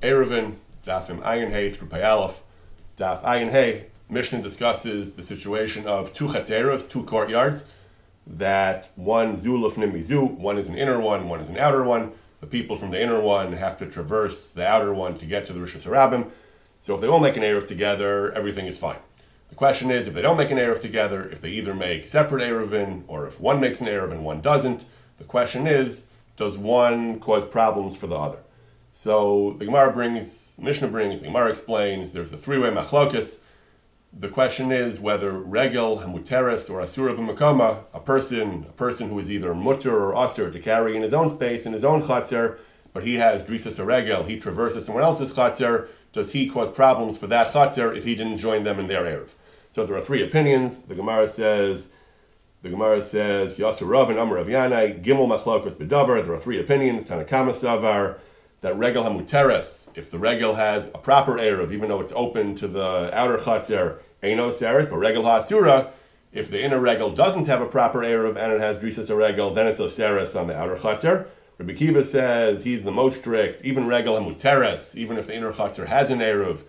Eruvin, Dafim Ayin Hey through Payalef, Daf Ayin Hey. Mishnah discusses the situation of two chatzeros, two courtyards, that one zuluf nimizu, one is an inner one is an outer one. The people from the inner one have to traverse the outer one to get to the Rishus Harabim. So if they all make an Eruv together, everything is fine. The question is, if they don't make an Eruv together, if they either make separate Eruvin, or if one makes an Eruv and one doesn't, the question is, does one cause problems for the other? So the Gemara the Gemara explains, there's a three-way machlokes. The question is whether regel, hamuteres, or asura b'makoma, a person who is either mutter or asur to carry in his own space, in his own chatzer, but he has drisas a regel, he traverses someone else's chatzer, does he cause problems for that chatzer if he didn't join them in their eruv? So there are three opinions. The Gemara says, Yasser Rav and Amar Rav Yanai, Gimel machlokos b'davar. There are three opinions. Tanakama savar that regel hamuteres, if the regel has a proper eruv, even though it's open to the outer chatzer, eino seres, but regel ha'asura, if the inner regel doesn't have a proper eruv and it has drisas a regel, then it's oseres on the outer chatzer. Rabbi Kiva says he's the most strict, even regel hamuteres, even if the inner chatzer has an eruv,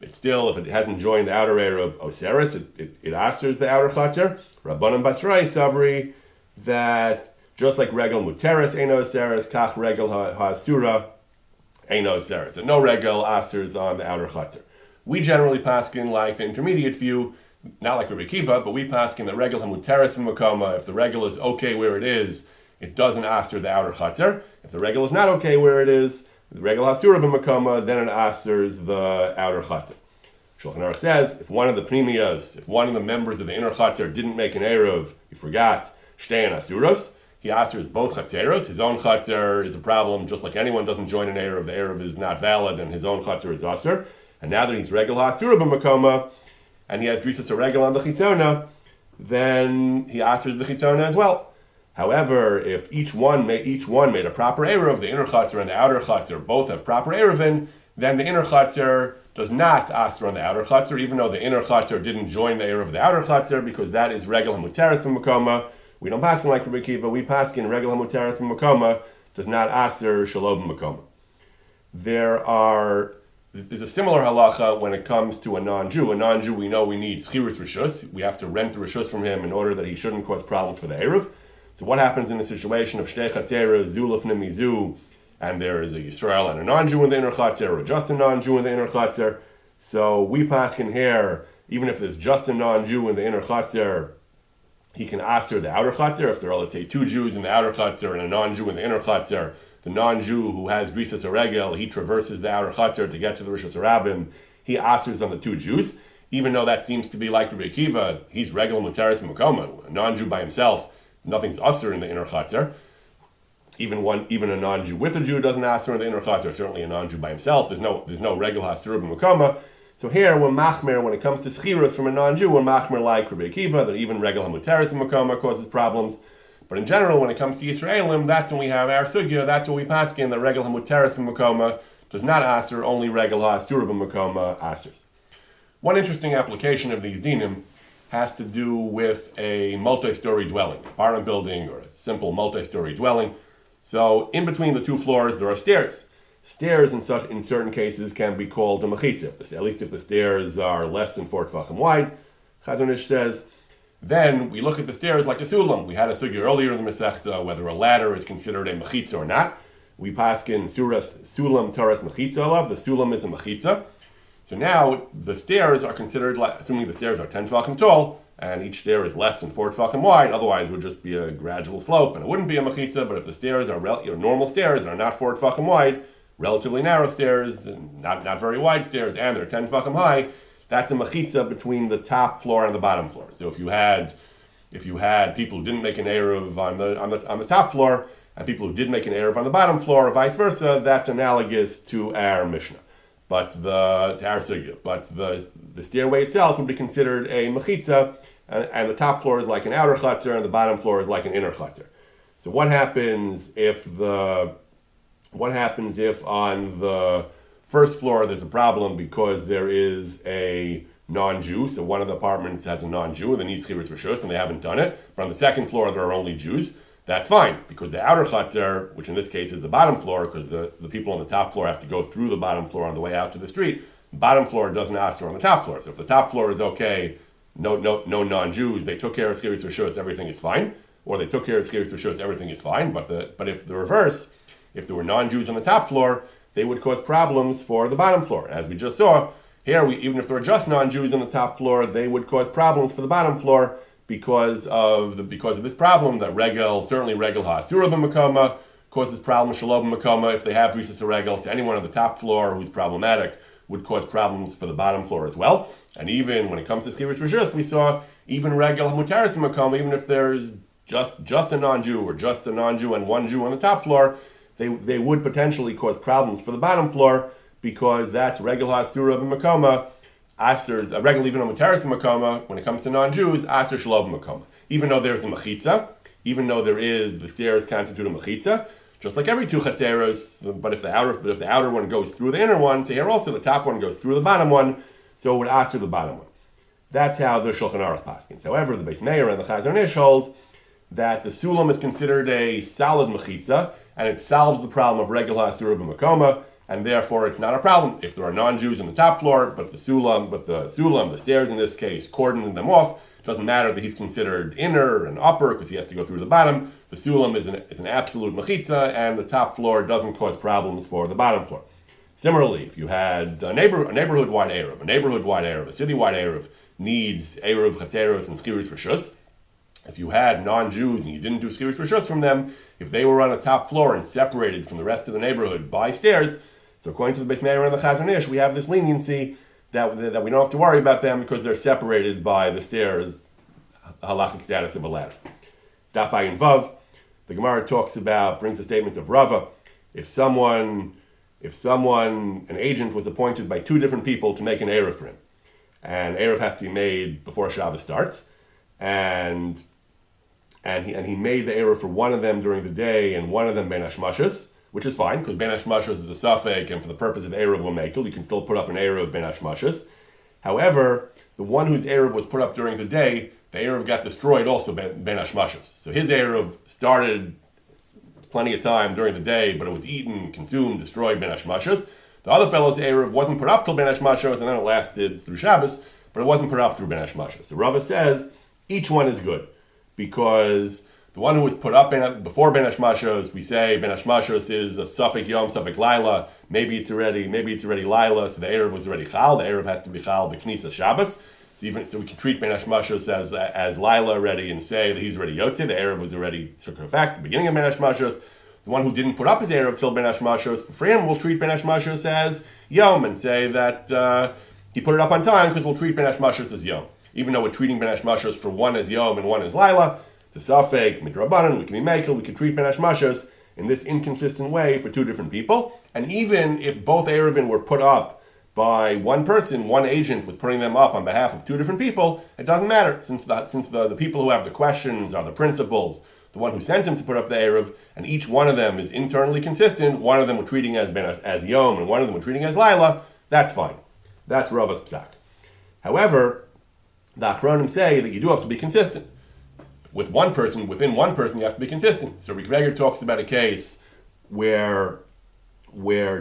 it's still, if it hasn't joined the outer eruv, oseres, it asers the outer chatzer. Rabbanan Basrai Savri, that just like regel muteres eino seres, kach regel ha'asura, Eino Seres, that no regel asers on the outer chatzer. We generally paskin like the intermediate view, not like Rabbi Kiva, but we paskin the regel hamuteres b'makoma. If the regel is okay where it is, it doesn't aser the outer chatzer. If the regel is not okay where it is, the regel hasura b'makoma, then it asers the outer chatzer. Shulchan Aruch says, if one of the pnimiyos, if one of the members of the inner chatzer didn't make an eruv, he forgot, shtei and asuros, he asers both chatzeros. His own chatzer is a problem, just like anyone doesn't join an eruv. The eruv is not valid, and his own chatzer is aser. And now that he's regel ha'asura b'makoma, and he has drisas a regel on the chitzona, then he asers the chitzona as well. However, if each one made a proper eruv, the inner chatzer and the outer chatzer both have proper eruvin, then the inner chatzer does not aser on the outer chatzer, even though the inner chatzer didn't join the eruv of the outer chatzer, because that is regel hamuteres b'makoma. We don't paskin like Rabbi Kiva. We paskin regel hamuteres b'makoma does not aser shalom b'makoma. There's a similar halacha when it comes to a non-Jew. A non-Jew, we know we need schirus rishus. We have to rent the rishus from him in order that he shouldn't cause problems for the eruv. So what happens in the situation of shtei chatzeros, zuluf nemizu, and there is a Yisrael and a non-Jew in the inner chatzer, or just a non-Jew in the inner chatzer? So we paskin here, even if there's just a non-Jew in the inner chatzer, he can aser the outer chatzer. If there are, let's say, two Jews in the outer chatzer and a non-Jew in the inner chatzer, the non-Jew who has drisas a regel, he traverses the outer chatzer to get to the Rishus Harabim, he asers on the two Jews. Even though that seems to be like Rabbi Kiva, he's regel muteres b'makoma. A non-Jew by himself, nothing's aser in the inner chatzer. Even a non-Jew with a Jew doesn't aser in the inner chatzer. Certainly a non-Jew by himself, there's no regel hasur b'makoma. So here, we're machmer, when it comes to schirus from a non-Jew, we're machmer like Rabbi Kiva, that even regel hamuteres b'makoma causes problems. But in general, when it comes to Yisraelim, that's when we have our sugya, that's what we paskin, that regel hamuteres b'makoma does not aser, only regel ha'asura b'makoma asers. One interesting application of these dinim has to do with a multi-story dwelling, a apartment building or a simple multi-story dwelling. So in between the two floors, there are stairs. Stairs in certain cases can be called a mechitza, at least if the stairs are less than 4 tefachim wide. Chazon Ish says, then we look at the stairs like a sulam. We had a sugya earlier in the Masechta whether a ladder is considered a mechitza or not. We paskin sulam taras mechitza alav. The sulam is a mechitza. So now the stairs are considered, assuming the stairs are 10 tefachim tall, and each stair is less than 4 tefachim wide, otherwise it would just be a gradual slope, and it wouldn't be a mechitza. But if the stairs are normal stairs and are not 4 tefachim wide, relatively narrow stairs, not very wide stairs, and they're 10 tefachim high, that's a mechitza between the top floor and the bottom floor. So if you had people who didn't make an eruv on the top floor and people who did make an eruv on the bottom floor, or vice versa, that's analogous to our Mishnah, to our sugya. But the stairway itself would be considered a mechitza, and the top floor is like an outer chatzer and the bottom floor is like an inner chatzer. So what happens if on the first floor there's a problem because there is a non-Jew, so one of the apartments has a non-Jew and they need schirus rishus and they haven't done it, but on the second floor there are only Jews? that's fine, because the outer chatzer, which in this case is the bottom floor, because the people on the top floor have to go through the bottom floor on the way out to the street, bottom floor doesn't aser on the top floor. So if the top floor is okay, no non-Jews, they took care of Skiris Rishus, everything is fine, or they took care of Skiris Rishus, everything is fine, but if the reverse, if there were non-Jews on the top floor, they would cause problems for the bottom floor. As we just saw, here, even if there were just non-Jews on the top floor, they would cause problems for the bottom floor because of this problem that certainly regel ha'asura b'makoma, causes problems shalom b'makoma. If they have rishus regel, so anyone on the top floor who's problematic would cause problems for the bottom floor as well. And even when it comes to skiris rishus, we saw even regel hamutaris b'makoma, even if there's just a non-Jew or just a non-Jew and one Jew on the top floor, they would potentially cause problems for the bottom floor because that's regel ha'asura b'makoma. Aser's a regular even on Mutaris Makoma, when it comes to non-Jews, Aser Shalom Makoma. Even though there's a mechitza, even though there is the stairs constitute a mechitza, just like every two chatzeros, but if the outer one goes through the inner one, so here also the top one goes through the bottom one, so it would Aser the bottom one. That's how the Shulchan Aruch paskins. However, the Beis Meir and the Chazon Ish hold that the sulam is considered a solid mechitza, and it solves the problem of regel ha'asura b'makoma, and therefore it's not a problem if there are non-Jews on the top floor, but the stairs in this case, cordoning them off. It doesn't matter that he's considered inner and upper because he has to go through the bottom. The sulam is an absolute mechitza, and the top floor doesn't cause problems for the bottom floor. Similarly, if you had a neighborhood-wide Eruv, a city-wide Eruv needs Eruv, Chatzeros, and Skiris Rishus. If you had non-Jews and you didn't do Skiris Rishus from them, if they were on a top floor and separated from the rest of the neighborhood by stairs, so according to the Beis Meir and the Chazon Ish, we have this leniency that we don't have to worry about them because they're separated by the stairs, halachic status of a ladder. Daf Ayin Vav, the Gemara brings the statement of Rava. If someone, an agent was appointed by two different people to make an Eruv for him, and Eruv has to be made before Shabbos starts, and he made the Eruv for one of them during the day and one of them Ben Hashmashos, which is fine, because Ben Hashmashos is a suffix, and for the purpose of Eruv Lamekel, you can still put up an Eruv Ben Hashmashos. However, the one whose Eruv was put up during the day, the Eruv got destroyed also Ben Hashmashos. So his Eruv started plenty of time during the day, but it was eaten, consumed, destroyed Ben Hashmashos. The other fellow's Eruv wasn't put up till Ben Hashmashos, and then it lasted through Shabbos, but it wasn't put up through Ben Hashmashos. So Rava says, each one is good, because the one who was put up before Ben Hashmashos, we say Ben Hashmashos is a suffix Yom, suffix Laila. Maybe it's already Laila, so the Eruv was already Chal. The Eruv has to be Chal b'Knisas Shabbos. So we can treat Ben Hashmashos as Laila already and say that he's already Yotze. The Eruv was already circumfact, the beginning of Ben Hashmashos. The one who didn't put up his Eruv till Ben Hashmashos, for him, we'll treat Ben Hashmashos as Yom and say that he put it up on time because we'll treat Ben Hashmashos as Yom. Even though we're treating Ben Hashmashos for one as Yom and one as Laila, it's a suffix, midrabanan, we can be makel, we can treat Ben Hashmashos in this inconsistent way for two different people. And even if both Eruvin were put up by one person, one agent was putting them up on behalf of two different people, it doesn't matter, since the people who have the questions are the principals, the one who sent him to put up the Eruv, and each one of them is internally consistent, one of them we're treating as Yom, and one of them we're treating as Laila, that's fine. That's Rava's psak. However, the Achronim say that you do have to be consistent. Within one person, you have to be consistent. So Rick Greger talks about a case where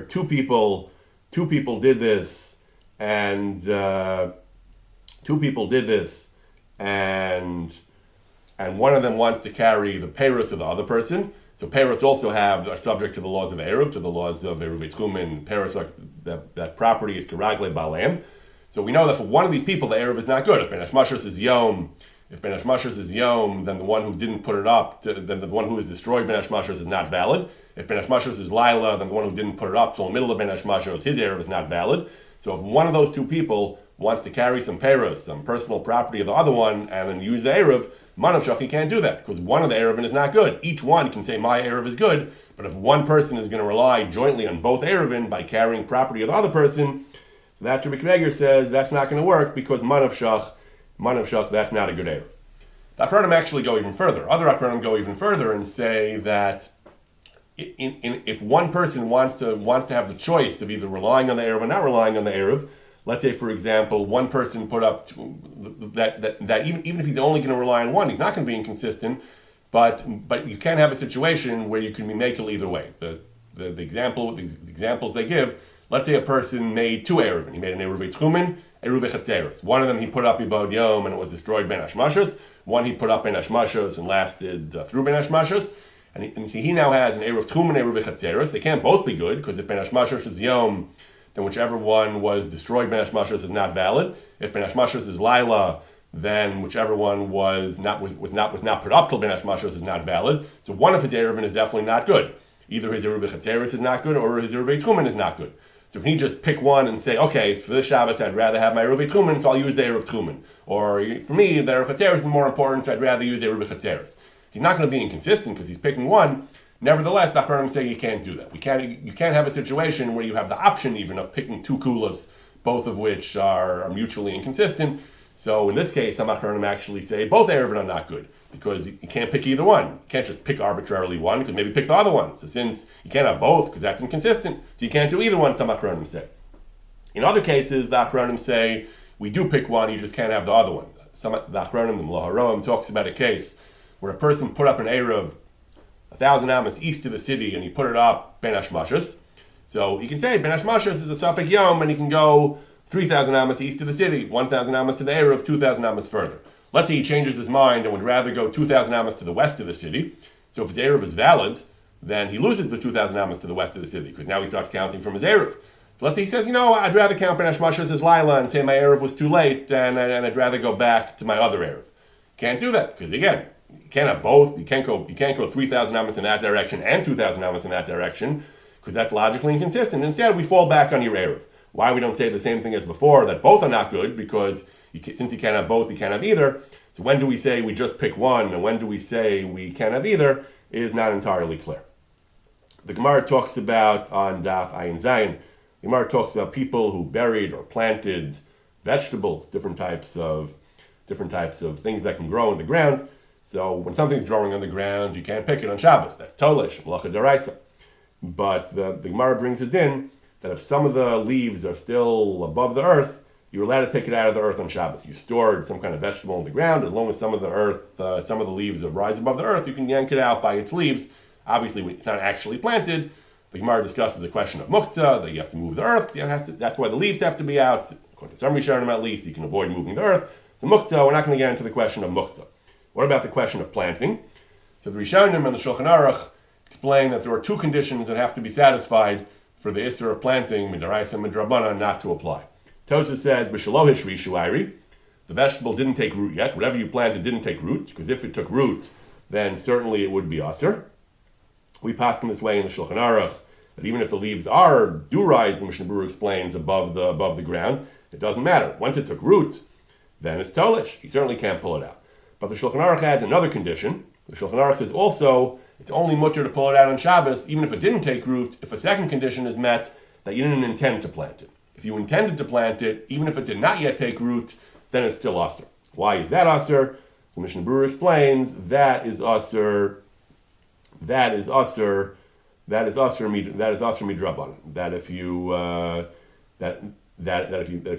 two people did this, and one of them wants to carry the peiros of the other person. So peiros also are subject to the laws of Eruv, to the laws of Eruvin Tchumen. Peiros, that property is keragle baleim. So we know that for one of these people, the Eruv is not good. If Ben Hashmashos is Yom, then the one who didn't put it up, then the one who has destroyed Ben Hashmashos is not valid. If Ben Hashmashos is Laila, then the one who didn't put it up till the middle of Ben Hashmashos, his Eruv is not valid. So if one of those two people wants to carry some peiros, some personal property of the other one, and then use the Eruv, Manav Shach can't do that, because one of the Eruvin is not good. Each one can say, my Eruv is good, but if one person is going to rely jointly on both Eruvin by carrying property of the other person, so that's what Rabbi Kveger says, that's not going to work, because Manav Shach, that's not a good Eruv. The Achronim actually go even further. Other Achronim go even further and say that if one person wants to have the choice of either relying on the Eruv or not relying on the Eruv, let's say, for example, one person put up that even if he's only going to rely on one, he's not going to be inconsistent, But you can have a situation where you can be makel either way. The examples they give. Let's say a person made two Eruvin. He made an Eruvin Tchumen, Eruvin Chatzeros. One of them he put up Ibod Yom and it was destroyed Ben Hashmashos. One he put up Ben Hashmashos and lasted through Ben Hashmashos. And he now has an Eruv Tchumen, Eruvin Chatzeros. They can't both be good, because if Ben Hashmashos is Yom, then whichever one was destroyed Ben Hashmashos is not valid. If Ben Hashmashos is Laila, then whichever one was not put up till Ben Hashmashos is not valid. So one of his Eruvin is definitely not good. Either his Eruvin Chatzeros is not good, or his Eruvin Tchumen is not good. So can he just pick one and say, okay, for this Shabbos I'd rather have my Eruvin Tchumen, so I'll use the Eruv Tchumen. Or for me, the Eruv Chatzeros is more important, so I'd rather use the Eruvin Chatzeros. He's not going to be inconsistent because he's picking one. Nevertheless, the Achronim say you can't do that. You can't have a situation where you have the option even of picking two kulas, both of which are mutually inconsistent. So in this case, some Achronim actually say both Eruvin are not good, because you can't pick either one. You can't just pick arbitrarily one, because maybe pick the other one. So since you can't have both, because that's inconsistent, so you can't do either one, some Achronim say. In other cases, the Achronim say, we do pick one, you just can't have the other one. The Achronim, the Mlaharoim, talks about a case where a person put up an Eruv 1,000 amas east of the city, and he put it up Ben Hashmashos. So he can say Ben Hashmashos is a Safek Yom, and he can go 3,000 amas east of the city, 1,000 amas to the Eruv, 2,000 amas further. Let's say he changes his mind and would rather go 2,000 amas to the west of the city. So if his Eruv is valid, then he loses the 2,000 amas to the west of the city, because now he starts counting from his Eruv. So let's say he says, I'd rather count Ben Hashmashos as Laila and say my Eruv was too late, and I'd rather go back to my other Eruv. Can't do that, because again, you can't have both. You can't go 3,000 amas in that direction and 2,000 amas in that direction, because that's logically inconsistent. Instead, we fall back on your Eruv. Why we don't say the same thing as before, that both are not good, because since you can't have both, you can't have either. So when do we say we just pick one, and when do we say we can't have either, is not entirely clear. The Gemara talks about, on Daf Ayin Zayin, the Gemara talks about people who buried or planted vegetables, different types of things that can grow in the ground. So when something's growing on the ground, you can't pick it on Shabbos. That's Tolesh, Malacha Daraisa. But the Gemara brings it in that if some of the leaves are still above the earth, you're allowed to take it out of the earth on Shabbos. You stored some kind of vegetable in the ground, as long as some of the leaves rise above the earth, you can yank it out by its leaves. Obviously, when it's not actually planted, the Gemara discusses the question of muktzah, that you have to move the earth. That's why the leaves have to be out. According to some Rishonim at least, you can avoid moving the earth. So muktzah, we're not going to get into the question of muktzah. What about the question of planting? So the Rishonim and the Shulchan Aruch explain that there are two conditions that have to be satisfied for the Isser of planting, Midaraisa and Midrabana, not to apply. Tosha says, B'shalohish rishuayri, the vegetable didn't take root yet. Whatever you planted didn't take root, because if it took root, then certainly it would be Aser. We pass in this way in the Shulchan Aruch, that even if the leaves do rise, the Mishnah Berurah explains, above the ground, it doesn't matter. Once it took root, then it's Tolish. You certainly can't pull it out. But the Shulchan Aruch adds another condition. The Shulchan Aruch says also, it's only mutter to pull it out on Shabbos, even if it didn't take root, if a second condition is met, that you didn't intend to plant it. If you intended to plant it, even if it did not yet take root, then it's still Aser. Why is that Aser? The Mishnah Berurah explains, that is Aser midrabanan. That if you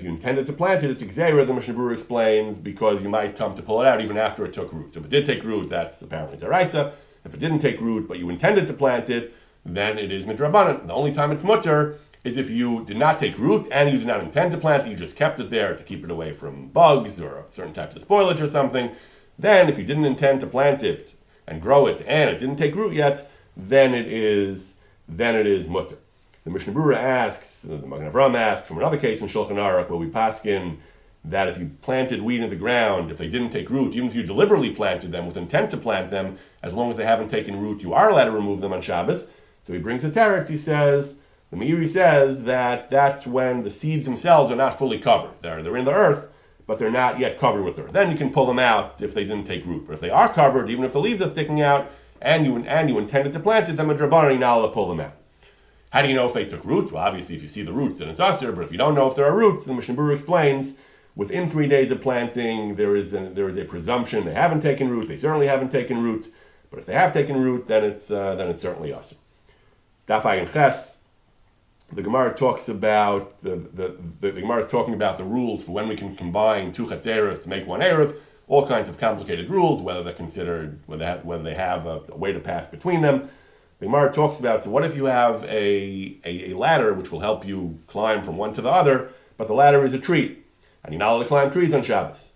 intended to plant it, it's Xera, the Mishnah Berurah explains, because you might come to pull it out even after it took root. So if it did take root, that's apparently Daraisa. If it didn't take root, but you intended to plant it, then it is midrabanan. The only time it's mutter is if you did not take root and you did not intend to plant it, you just kept it there to keep it away from bugs or certain types of spoilage or something. Then if you didn't intend to plant it and grow it and it didn't take root yet, then it is mutter. The Mishnah Berurah asks, the Magen Avraham asks, from another case in Shulchan Aruch where we paskin that if you planted wheat in the ground, if they didn't take root, even if you deliberately planted them with intent to plant them, as long as they haven't taken root, you are allowed to remove them on Shabbos. So he brings a teretz, he says, the Meiri says that that's when the seeds themselves are not fully covered. They're in the earth, but they're not yet covered with earth. Then you can pull them out if they didn't take root. But if they are covered, even if the leaves are sticking out, and you intended to plant it, then a drabanan you're not allowed to pull them out. How do you know if they took root? Well, obviously, if you see the roots, then it's aser. But if you don't know if there are roots, the Mishnah Berurah explains, within 3 days of planting, there is a presumption they haven't taken root. They certainly haven't taken root. But if they have taken root, then it's certainly aser. Daf Ayin Ches. The Gemara talks about the Gemara is talking about the rules for when we can combine two chatzeros to make one eruv. all kinds of complicated rules, whether they have a way to pass between them. The Gemara talks about, so what if you have a ladder which will help you climb from one to the other, but the ladder is a tree, and you're not allowed to climb trees on Shabbos.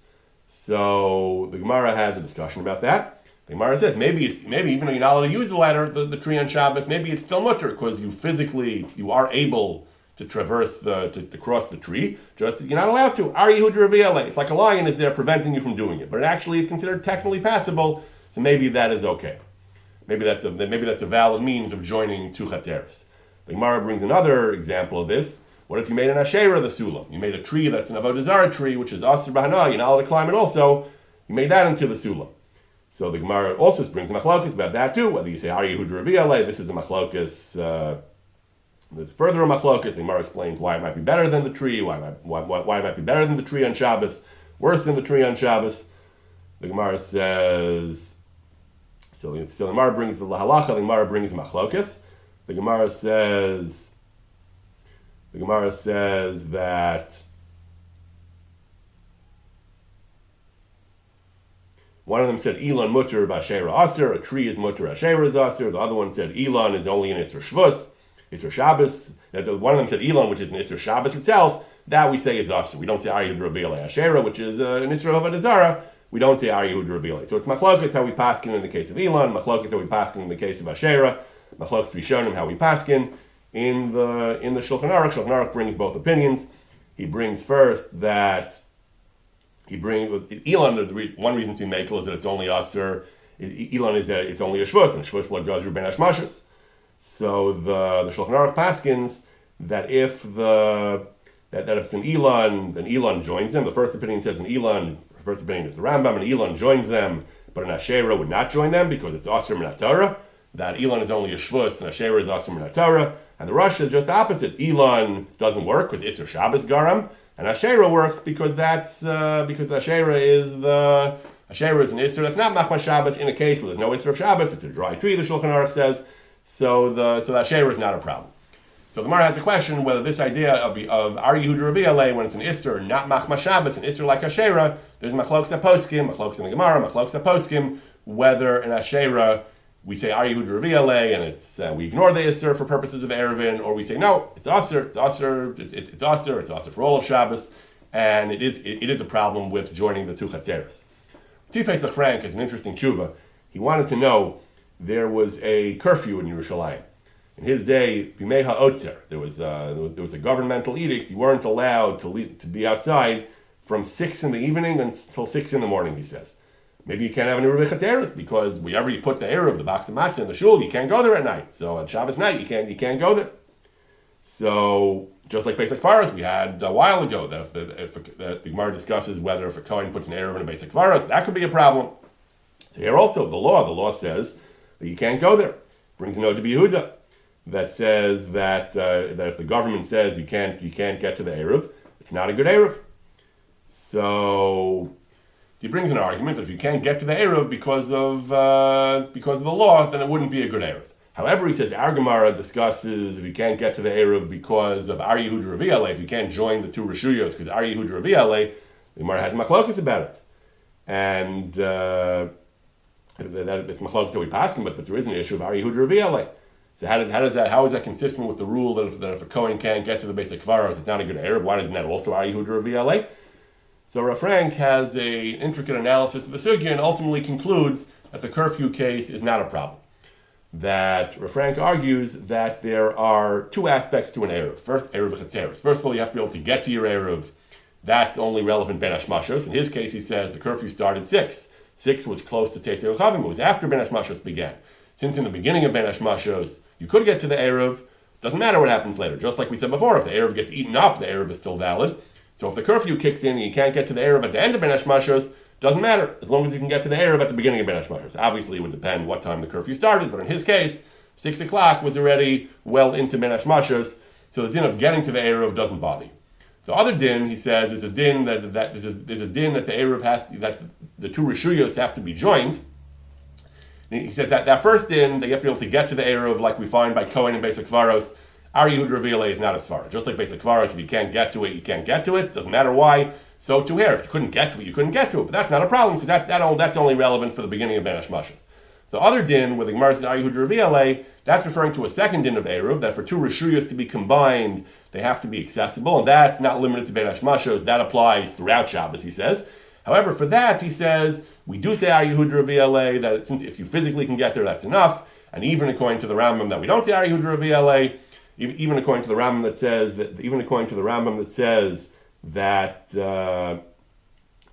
So the Gemara has a discussion about that. The Gemara says maybe even though you're not allowed to use the ladder, the tree on Shabbos, maybe it's still mutter because you are able to traverse to cross the tree. Just you're not allowed to. Are you Yehuda? It's like a lion is there preventing you from doing it, but it actually is considered technically passable. So maybe that is okay. Maybe that's a valid means of joining two chatzeres. The Gemara brings another example of this. What if you made an asherah the sulam? You made a tree that's an avodah zarah tree, which is asr b'hana. You're not allowed to climb it. Also, you made that into the sulam. So the Gemara also brings a machlokas about that too. Whether you say Ari Yehuda Raviyaleh, this is a machlokas. There's further a machlokas. The Gemara explains why it might be better than the tree. Why it might be better than the tree on Shabbos, worse than the tree on Shabbos. The Gemara says. So the Gemara brings the halacha. The Gemara brings machlokas. The Gemara says that one of them said Elon mutter v'asherah aser, a tree is mutter, asherah is aser. The other one said Elon is only an Isser Shvus, Isser Shabbos. One of them said Elon, which is an Isser Shabbos itself, that we say is aser. We don't say Aryud Ravile Asherah, which is an Isser Avodah Zarah. We don't say Aryud Ravile. So it's machlokas how we paskin in the case of Elon, machlokas how we paskin in the case of Asherah, machlokas Rishonim how we paskin. In the Shulchan Aruch brings both opinions. He brings first that Elon. One reason to make is that it's only aser. Elon is that it's only a shvus, and shvus lo gazru ben hashmashus. So the Shulchan Aruch paskins that if it's an Elon, then Elon joins them. The first opinion says an Elon. The first opinion is the Rambam, and Elon joins them, but an Asherah would not join them because it's aser min Torah. That Elon is only a shvus, and Asherah is aser min Torah. And the Rosh is just the opposite. Elon doesn't work because Isser Shabbos garam, and Asherah works because because the Asherah is an Isser that's not Machmas Shabbos in a case where there's no Isser of Shabbos. It's a dry tree. The Shulchan Aruch says so. The Asherah is not a problem. So the Gemara has a question whether this idea of Ar Yehuda Raviyaleh when it's an Isser not Machmas Shabbos, an Isser like Asherah. There's machlokas poskim, machlokas in the Gemara, machlokas poskim whether an Asherah we say Ar Yehuda Raviyaleh and it's we ignore the Isser for purposes of Eruvin, or we say no, it's Aser for all of Shabbos, and it is a problem with joining the two chatzeres. Tzvi Pesach Frank is an interesting tshuva. He wanted to know there was a curfew in Yerushalayim. In his day, Bimei HaOtzer, there was a governmental edict. You weren't allowed to be outside from 6 in the evening until 6 in the morning. He says. Maybe you can't have an Eruvin Chatzeres because wherever you put the Eruv, the box of matzah in the shul, you can't go there at night. So on Shabbos night, you can't go there. So just like Basic Kvaros, we had a while ago that if the Gemara discusses whether if a Kohen puts an Eruv in a Basic Kvaros, that could be a problem. So here also, the law says that you can't go there. Brings a note to Yehuda that says that if the government says you can't get to the Eruv, it's not a good Eruv. So he brings an argument that if you can't get to the Eruv because of the law, then it wouldn't be a good Eruv. However, he says our Gemara discusses if you can't get to the Eruv because of Ar Yehuda Raviyaleh, if you can't join the two Reshuyos because Ar Yehuda Raviyaleh, the Gemara has machlokas about it, and that it's machlokas that we pass him, but there is an issue of Ar Yehuda Raviyaleh. So how is that consistent with the rule that if a Kohen can't get to the basic Kvaros, it's not a good Eruv? Why isn't that also Ar Yehuda Raviyaleh? So Rav Frank has an intricate analysis of the sugya and ultimately concludes that the curfew case is not a problem. That Rav Frank argues that there are two aspects to an Eruv. First, Eruv Chatzeres. First of all, you have to be able to get to your Eruv. That's only relevant Ben Hashmashos. In his case, he says the curfew started 6. 6 was close to Tzeitzei Chavim. It was after Ben Hashmashos began. Since in the beginning of Ben Hashmashos, you could get to the Eruv, doesn't matter what happens later. Just like we said before, if the Eruv gets eaten up, the Eruv is still valid. So if the curfew kicks in and you can't get to the Eruv at the end of Ben Hashmashos, doesn't matter, as long as you can get to the Eruv at the beginning of Ben Hashmashos. Obviously, it would depend what time the curfew started, but in his case, 6 o'clock was already well into Ben Hashmashos, so the din of getting to the Eruv doesn't bother you. The other din, he says, is a din that there's a din that the Eruv that the two Reshuyos have to be joined. He said that first din, they have to be able to get to the Eruv like we find by Kohen and Basic Kvaros Ar Yehud Revi'ale is not a svara. Just like basic kvaros, if you can't get to it, you can't get to it. Doesn't matter why. So to here, if you couldn't get to it, you couldn't get to it. But that's not a problem because that's only relevant for the beginning of Ben Hashmashas. The other din with the Gemara says Ar Yehud Revi'ale, that's referring to a second din of Eruv, that for two Rishuyos to be combined, they have to be accessible, and that's not limited to Ben Hashmashos. That applies throughout Shabbos, he says. However, for that, he says, we do say Ar Yehud Revi'ale, that since if you physically can get there, that's enough. And even according to the Rambam, that we don't say Ar Yehud Revi'ale, even according to the Rambam that says that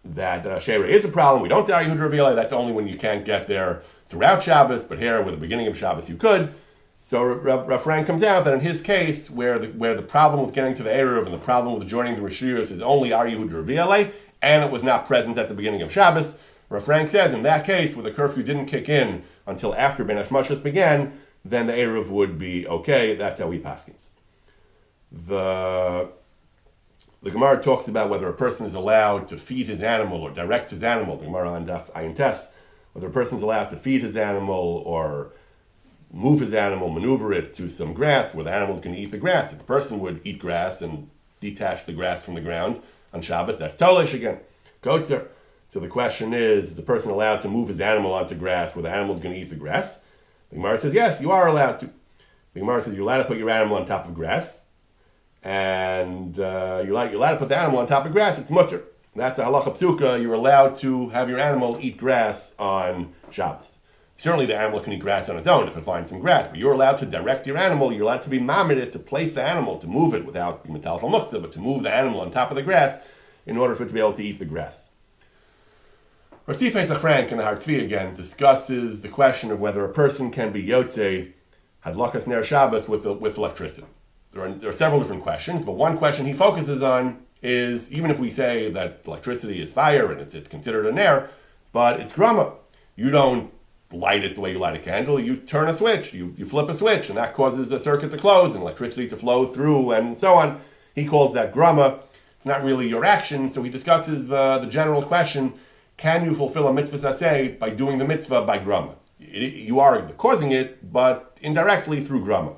Ashera is a problem, we don't say Ar Yehud Revi'ale, that's only when you can't get there throughout Shabbos, but here, with the beginning of Shabbos, you could. So Rav Frank comes out that in his case, where the problem with getting to the Eruv and the problem with joining the Rishuyos is only Ar Yehud Revi'ale, and it was not present at the beginning of Shabbos, Rav Frank says in that case, where the curfew didn't kick in until after Ben Hashmashas began, then the Eruv would be okay. That's how he paskins. The Gemara talks about whether a person is allowed to feed his animal or direct his animal. The Gemara on Daf Ayin Tes, whether a person is allowed to feed his animal or move his animal, maneuver it to some grass where the animal is going to eat the grass. If a person would eat grass and detach the grass from the ground on Shabbos, that's Tolish again, Kotzer. So the question is the person allowed to move his animal onto grass where the animal is going to eat the grass? The Gemara says, yes, you are allowed to. The Gemara says you're allowed to put your animal on top of grass, and you're allowed to put the animal on top of grass, it's mutter. That's a halacha psuka, you're allowed to have your animal eat grass on Shabbos. Certainly the animal can eat grass on its own if it finds some grass, but you're allowed to direct your animal, you're allowed to be mamid to place the animal, to move it without metal from muktzah, but to move the animal on top of the grass in order for it to be able to eat the grass. Rav Pesach Frank in the Hartzvi again discusses the question of whether a person can be yotzei hadlakas ner Shabbos with electricity. There are several different questions, but one question he focuses on is, even if we say that electricity is fire and it's considered a ner, but it's grama. You don't light it the way you light a candle, you turn a switch, you flip a switch, and that causes a circuit to close and electricity to flow through and so on. He calls that grama. It's not really your action, so he discusses the general question, can you fulfill a mitzvah saseh by doing the mitzvah by grama? You are causing it, but indirectly through grama.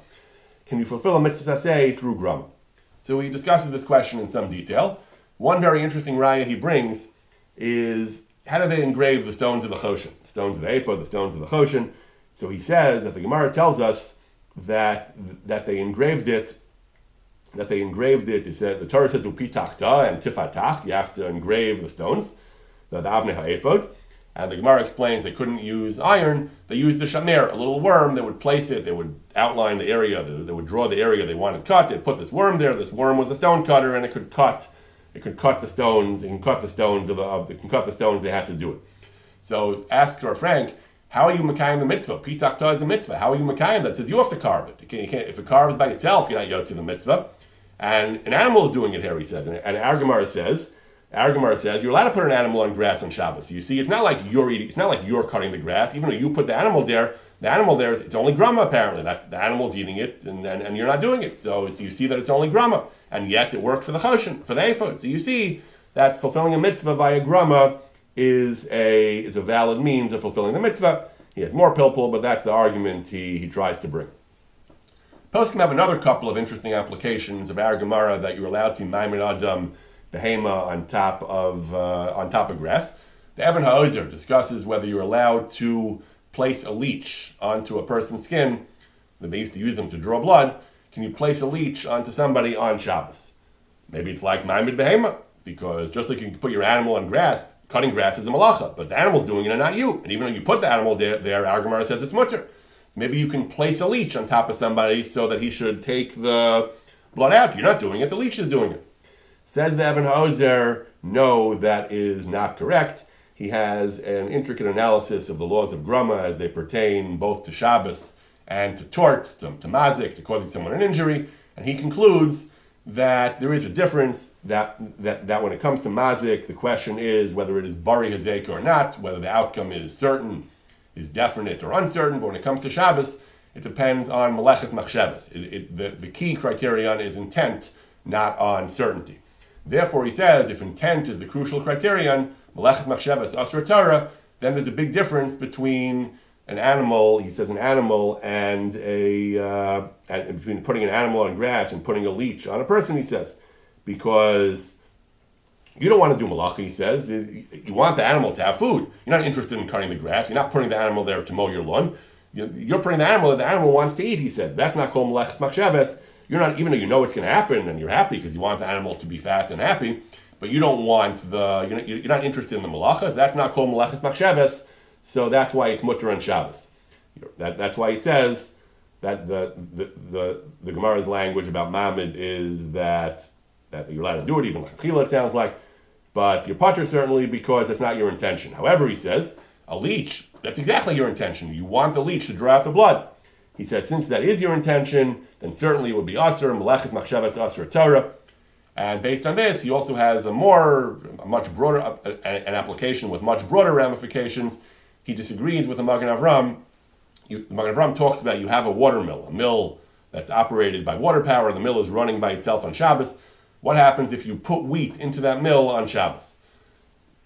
Can you fulfill a mitzvah saseh through grama? So he discusses this question in some detail. One very interesting raya he brings is, how do they engrave the stones of the choshen? The stones of the ephod, the stones of the choshen. So he says that the Gemara tells us that they engraved it. It said, the Torah says upitachta and tifatach. You have to engrave the stones, the avnei ha'ephod. And the Gemara explains they couldn't use iron. They used the shamir, a little worm. They would place it. They would outline the area. They would draw the area they wanted cut. They'd put this worm there. This worm was a stone cutter, and it could cut the stones. It can cut the stones They had to do it. So asks our Frank, how are you makayim the mitzvah? Pitachta is a mitzvah. How are you makayim that? It says you have to carve it. You can't, if it carves by itself, you're not yotzi the mitzvah. And an animal is doing it here, he says. And our Gemara says you're allowed to put an animal on grass on Shabbos. So you see, it's not like you're eating. It's not like you're cutting the grass. Even though you put the animal there, it's only grama apparently. That the animal's eating it, and you're not doing it. So you see that it's only grama, and yet it worked for the choshen, for the ephod. So you see that fulfilling a mitzvah via grama is a valid means of fulfilling the mitzvah. He has more pilpul, but that's the argument he tries to bring. Poskim have another couple of interesting applications of our Gemara that you're allowed to maimin adam behema on top of grass. The Evan Ha'ozer discusses whether you're allowed to place a leech onto a person's skin. They used to use them to draw blood. Can you place a leech onto somebody on Shabbos? Maybe it's like maimin behema, because just like you can put your animal on grass, cutting grass is a malacha, but the animal's doing it and not you. And even though you put the animal there, our Gemara says it's mutter. Maybe you can place a leech on top of somebody so that he should take the blood out. You're not doing it, the leech is doing it. Says the Evan Ha'ozer, no, that is not correct. He has an intricate analysis of the laws of grama as they pertain both to Shabbos and to tort, to mazik, to causing someone an injury, and he concludes that there is a difference, that when it comes to mazik, the question is whether it is bari hazek or not, whether the outcome is certain, is definite or uncertain, but when it comes to Shabbos, it depends on meleches machshavas. The key criterion is intent, not on certainty. Therefore, he says, if intent is the crucial criterion, meleches machshavas asra Torah, then there's a big difference between an animal, he says an animal and and between putting an animal on grass and putting a leech on a person, he says, because you don't want to do malacha, he says. You want the animal to have food. You're not interested in cutting the grass. You're not putting the animal there to mow your lawn. You're putting the animal wants to eat, he says. That's not called malachas machshavas. You're not, even though you know it's going to happen and you're happy because you want the animal to be fat and happy, but you don't want you're not interested in the malachas. That's not called malachas machshavas. So that's why it's mutter on Shabbos. That's why it says that the Gemara's language about mamid is that you're allowed to do it, even like chila it sounds like, but you're pater certainly because it's not your intention. However, he says, a leech, that's exactly your intention. You want the leech to draw out the blood. He says, since that is your intention, then certainly it would be asur, malachas machshavas asur Torah. And based on this, he also has a much broader, an application with much broader ramifications. He disagrees with the Magen Avram. The Magen Avram talks about you have a water mill, a mill that's operated by water power. The mill is running by itself on Shabbos. What happens if you put wheat into that mill on Shabbos?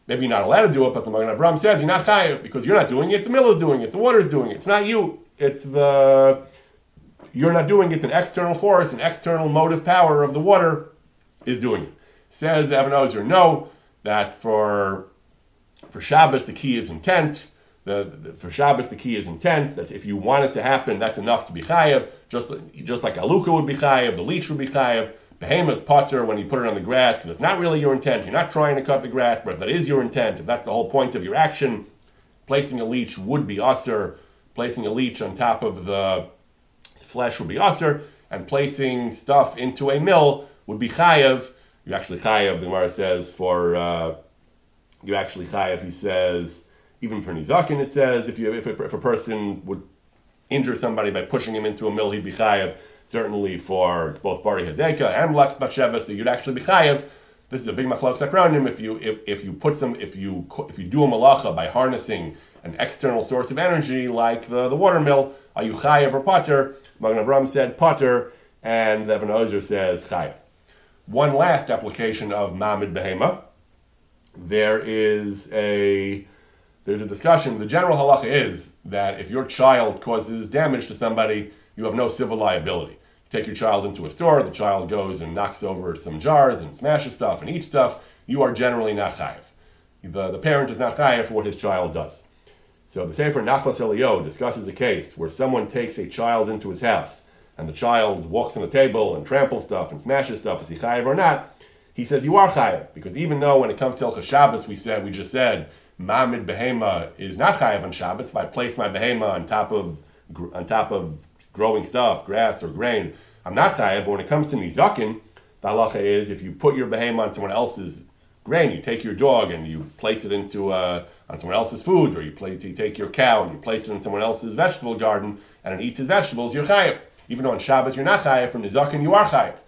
Maybe you're not allowed to do it, but the Magen Avram says you're not chayav because you're not doing it. The mill is doing it. The water is doing it. It's not you. You're not doing it. It's an external force, an external motive power of the water is doing it. Says the Even Ozer, no, that for Shabbos the key is intent. For Shabbos the key is intent. That if you want it to happen, that's enough to be chayav. Just like aluka would be chayav, the leech would be chayav. Behemoth's potter when you put it on the grass because it's not really your intent. You're not trying to cut the grass, but if that is your intent, if that's the whole point of your action, placing a leech would be asur. Placing a leech on top of the flesh would be asur, and placing stuff into a mill would be chayav. You actually chayav, the Gemara says, you actually chayav, he says, even for nizakin, it says, if a person would injure somebody by pushing him into a mill, he'd be chayav. Certainly for both bari hazeka and malachas machshavas, so you'd actually be chayav. This is a big machlokes akronim. If you do a malacha by harnessing an external source of energy like the water mill, are you chayav or pater? Magen Avram said pater, and Even Ozer says chayav. One last application of mamid behema. There's a discussion. The general halacha is that if your child causes damage to somebody, you have no civil liability. You take your child into a store, the child goes and knocks over some jars and smashes stuff and eats stuff, you are generally not chayav. The parent is not chayav for what his child does. So the Sefer Nachlas Elio discusses a case where someone takes a child into his house and the child walks on the table and tramples stuff and smashes stuff, is he chayav or not? He says you are chayav, because even though when it comes to Hilchos Shabbos we just said mamid behema is not chayav on Shabbos, if I place my behema on top of growing stuff, grass or grain, I'm not chayav. But when it comes to nizakin, the halacha is if you put your behema on someone else's grain, you take your dog and you place it into on someone else's food, or you take your cow and you place it in someone else's vegetable garden and it eats his vegetables, you're chayav. Even though on Shabbos you're not chayav, from nizakin you are chayav.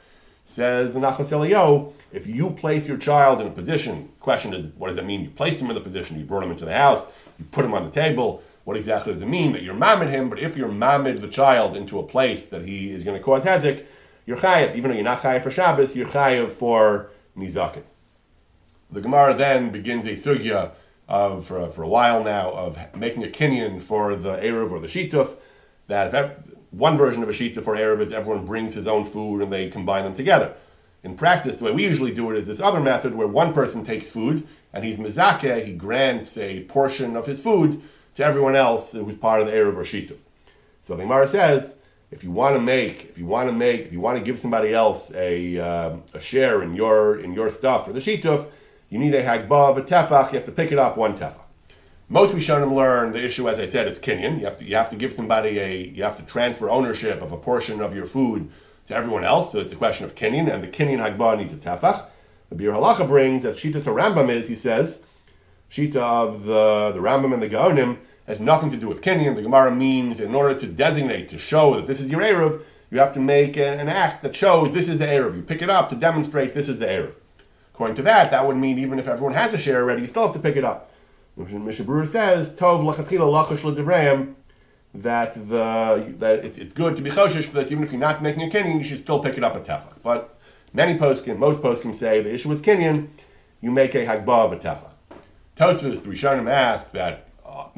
Says the Nachlas Elio, if you place your child in a position, question is, what does that mean? You placed him in the position, you brought him into the house, you put him on the table. What exactly does it mean? That you're mamid him, but if you're mamid the child into a place that he is going to cause hezek, you're chayav. Even though you're not chayav for Shabbos, you're chayav for nizakin. The Gemara then begins a sugya for a while now of making a kinyan for the Eruv or the shituf, that one version of a shituf or Eruv is everyone brings his own food and they combine them together. In practice, the way we usually do it is this other method where one person takes food and he's mizakeh, he grants a portion of his food to everyone else who's part of the Eruv or Shituf. So the Gemara says, if you want to give somebody else a share in your stuff for the Shituf, you need a hagbah of a tefach. You have to pick it up one tefach. Most Rishonim learn the issue, as I said, is kinyan. You have to give somebody you have to transfer ownership of a portion of your food to everyone else. So it's a question of kinyan, and the kinyan hagbah needs a tefach. The Bir Halacha brings that Shitas Rambam is, he says, Shita of the Rambam and the Gaonim has nothing to do with kinyan. The Gemara means in order to designate, to show that this is your Eruv, you have to make an act that shows this is the Eruv. You pick it up to demonstrate this is the Eruv. According to that would mean even if everyone has a share already, you still have to pick it up. Mishnah Berurah says, Tov lachatchila lachosh l'divrayim, that it's good to be choshesh for that even if you're not making a kinyan, you should still pick it up a tefach. But most poskim say the issue is kinyan, you make a hagbah of a tefach. Tosfos, the Rishonim ask that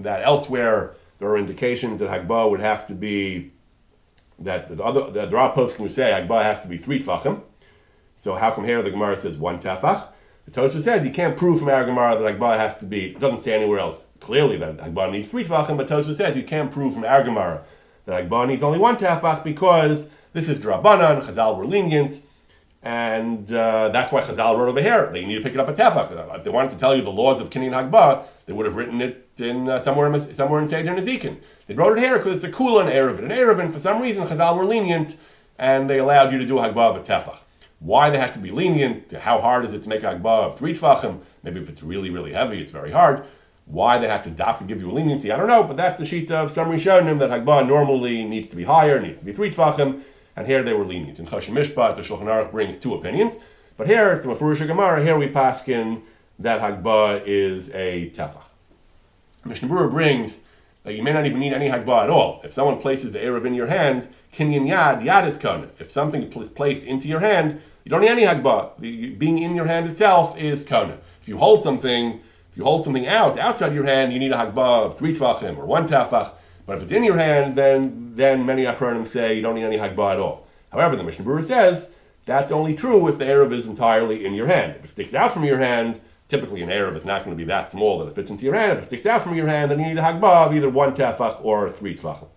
elsewhere There are indications that Hagbah would have to be, that there are poskim who say Hagbah has to be 3 tefachim. So how come here the Gemara says 1 tefach? The Tosfos says you can't prove from our Gemara that Hagbah has to be, it doesn't say anywhere else clearly that Hagbah needs 3 tefachim, but Tosfos says you can't prove from our Gemara that Hagbah needs only 1 tefach because this is Drabanan, Chazal were lenient, and that's why Chazal wrote over here that you need to pick it up a tefach. If they wanted to tell you the laws of Kinyan Hagbah, they would have written it in somewhere in Seder Nezikin. They wrote it here because it's a kula and Eruvin. And Eruvin, for some reason, Chazal were lenient, and they allowed you to do Hagbah of a tefach. Why they had to be lenient? How hard is it to make Hagbah of 3 tefachim? Maybe if it's really, really heavy, it's very hard. Why they had to dafka give you a leniency, I don't know, but that's the sheet of some Rishonim that Hagbah normally needs to be higher, needs to be 3 tefachim, and here they were lenient. In Choshen Mishpat, the Shulchan Aruch brings 2 opinions, but here, it's a Mefurish Gemara, here we paskin that Hagbah is a tefach. Mishnah Berurah brings that you may not even need any Hagbah at all. If someone places the Eruv in your hand, Kinyan Yad is Kona. If something is placed into your hand, you don't need any Hagbah. Being in your hand itself is Kona. If you hold something outside your hand, you need a Hagbah of 3 tefachim or 1 tefach. But if it's in your hand, then many Achronim say you don't need any Hagbah at all. However, the Mishnah Berurah says that's only true if the Eruv is entirely in your hand. If it sticks out from your hand, typically an Eruv is not going to be that small that it fits into your hand. If it sticks out from your hand, then you need a Hagbah of either 1 tefach or 3 tefachim.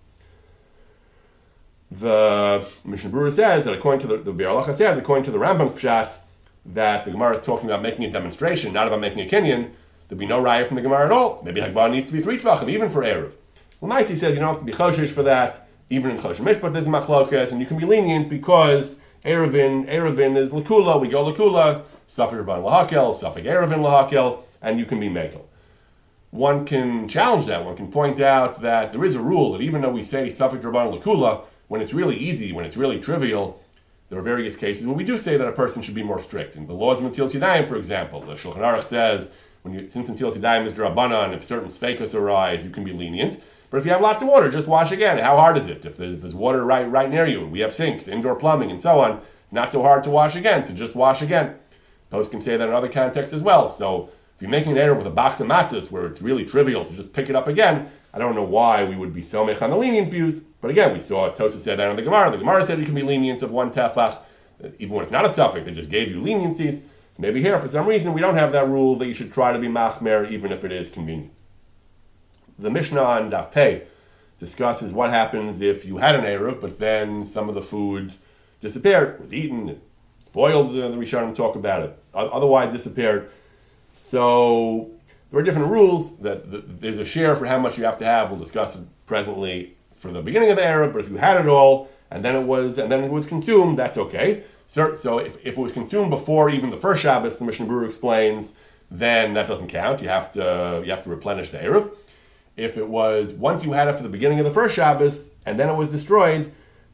The Mishnah Berurah says that according to the Biur Halacha says, according to the Rambam's pshat, that the Gemara is talking about making a demonstration, not about making a kinyan. There'd be no raya from the Gemara at all. So maybe Hagbah needs to be 3 tefachim, even for Eruv. Well, Maisi says you don't have to be choshesh for that. Even in Choshen Mishpat there's machlokas, and you can be lenient because Eruvin is lakula. We go lakula, Safek Rabban lahakel, Safek Eruvin lahakel, and you can be mekel. One can challenge that. One can point out that there is a rule that even though we say Safek Rabban lakula, when it's really easy, when it's really trivial, there are various cases when we do say that a person should be more strict. In the laws of Netilas Yadayim, for example, the Shulchan Aruch says, since Netilas Yadayim is Drabanan, if certain sfeikus arise, you can be lenient. But if you have lots of water, just wash again. How hard is it? If there's water right near you, we have sinks, indoor plumbing, and so on, not so hard to wash again, so just wash again. Post can say that in other contexts as well. So if you're making an error with a box of matzahs where it's really trivial to just pick it up again, I don't know why we would be so mech on the lenient views. But again, we saw Tosfos said that in the Gemara. The Gemara said you can be lenient of 1 tefach, even when it's not a suffix, they just gave you leniencies. Maybe here, for some reason, we don't have that rule that you should try to be machmer even if it is convenient. The Mishnah on Daf Pei discusses what happens if you had an Eruv, but then some of the food disappeared, was eaten, spoiled, the Rishonim talk about it, otherwise disappeared. So there are different rules. That there's a share for how much you have to have. We'll discuss it presently for the beginning of the Eruv, but if you had it all, and then it was consumed, that's okay. So if it was consumed before even the first Shabbos, the Mishnah Berurah explains, then that doesn't count. You have to replenish the Eruv. If it was once you had it for the beginning of the first Shabbos and then it was destroyed,